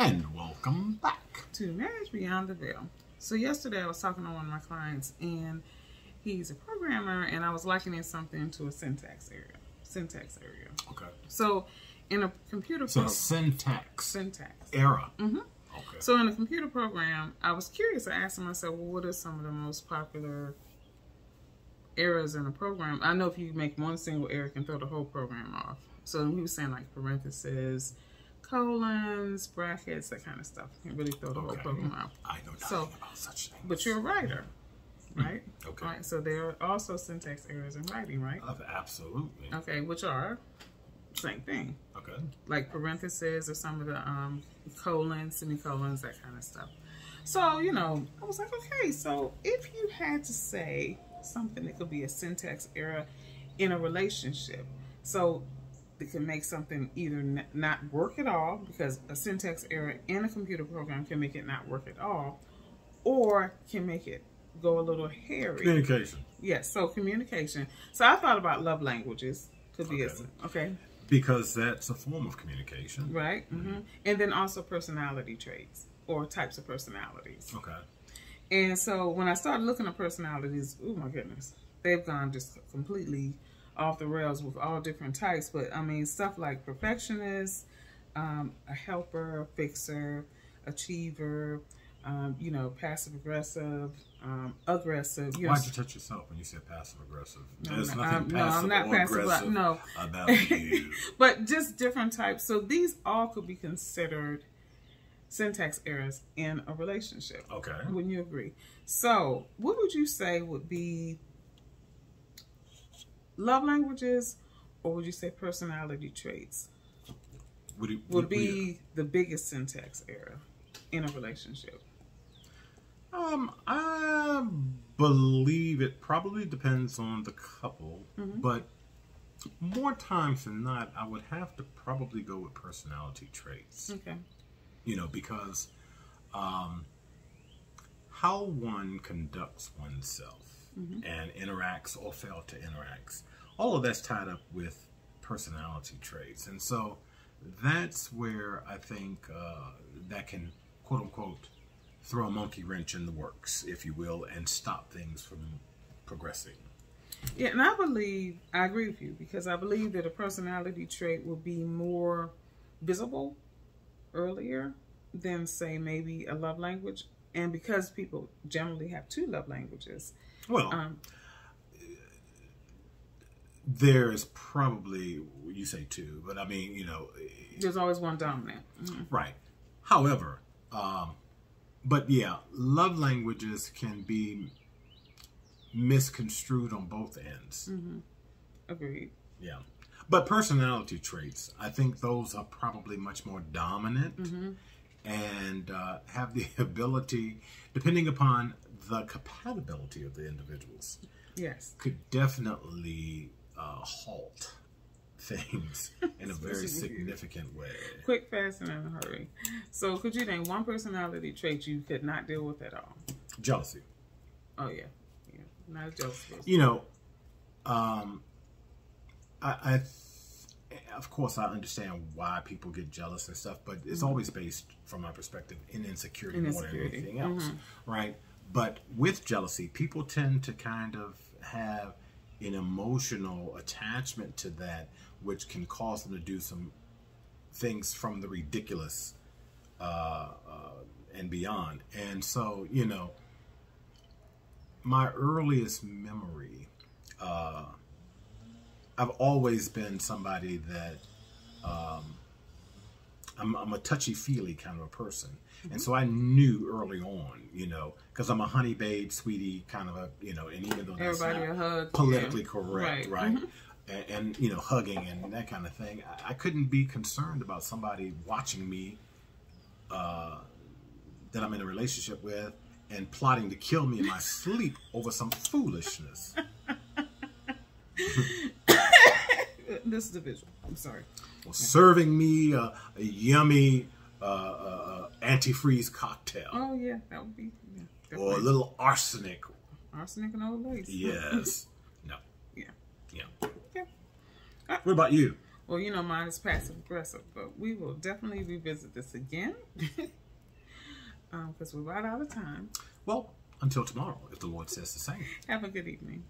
And welcome back to Marriage Beyond the Veil. So yesterday I was talking to one of my clients, and he's a programmer, and I was likening something to a syntax area. Okay. So in a computer program, syntax era. Mm-hmm. Okay. So in a computer program, I was curious. I asked myself, well, what are some of the most popular errors in a program? I know if you make one single error, it can throw the whole program off. So he was saying like parentheses, colons, brackets, that kind of stuff can really throw the whole program out. I know nothing about such things. But you're a writer, right? Okay. Right. So there are also syntax errors in writing, right? Absolutely. Okay, which are same thing. Okay. Like parentheses or some of the colons, semicolons, that kind of stuff. So, you know, I was like, okay, so if you had to say something that could be a syntax error in a relationship, so it can make something either not work at all, because a syntax error in a computer program can make it not work at all, or can make it go a little hairy. Communication. Yes, so communication. So I thought about love languages. Could be okay. Because that's a form of communication. Right. Mm-hmm. And then also personality traits or types of personalities. Okay. And so when I started looking at personalities, oh my goodness, they've gone just completely off the rails with all different types. But I mean, stuff like perfectionist, a helper, a fixer, achiever, you know, passive aggressive, aggressive. Why'd you touch yourself when you said passive aggressive? There's nothing I'm not passive aggressive. No, about you. But just different types. So these all could be considered syntax errors in a relationship. Okay. Wouldn't you agree? So what would you say would be love languages, or would you say personality traits would be the biggest syntax error in a relationship? I believe it probably depends on the couple, but more times than not, I would have to probably go with personality traits. Okay. You know, because how one conducts oneself and interacts or fails to interact, all of that's tied up with personality traits. And so that's where I think that can, quote unquote, throw a monkey wrench in the works, if you will, and stop things from progressing. Yeah, and I agree with you, because I believe that a personality trait will be more visible earlier than, say, maybe a love language. And because people generally have two love languages. Well, there's probably, you say two, but I mean, you know. There's always one dominant. Right. However, but yeah, love languages can be misconstrued on both ends. Agreed. Yeah. But personality traits, I think those are probably much more dominant and have the ability, depending upon the compatibility of the individuals, yes, could definitely halt things in a very significant way. Quick, fast, and in a hurry. So could you name one personality trait you could not deal with at all? Jealousy. Oh, yeah. Yeah. Not a jealous person. You know, of course, I understand why people get jealous and stuff, but it's always based, from my perspective, in insecurity more than anything else, right? But with jealousy, people tend to kind of have an emotional attachment to that, which can cause them to do some things from the ridiculous and beyond. And so, you know, my earliest memory, I've always been somebody that I'm a touchy-feely kind of a person. And so I knew early on, you know, because I'm a honey babe, sweetie kind of a, you know, and even though that's not politically correct, right? And, you know, hugging and that kind of thing, I couldn't be concerned about somebody watching me that I'm in a relationship with and plotting to kill me in my sleep over some foolishness. This is the visual. I'm sorry. Well, serving me a yummy antifreeze cocktail. Oh, yeah. That would be... Yeah, or a little arsenic. Arsenic and old lace. Yes. No. Yeah. Yeah. Yeah. What about you? Well, you know, mine is passive aggressive, but we will definitely revisit this again because we're right out of time. Well, until tomorrow, if the Lord says the same. Have a good evening.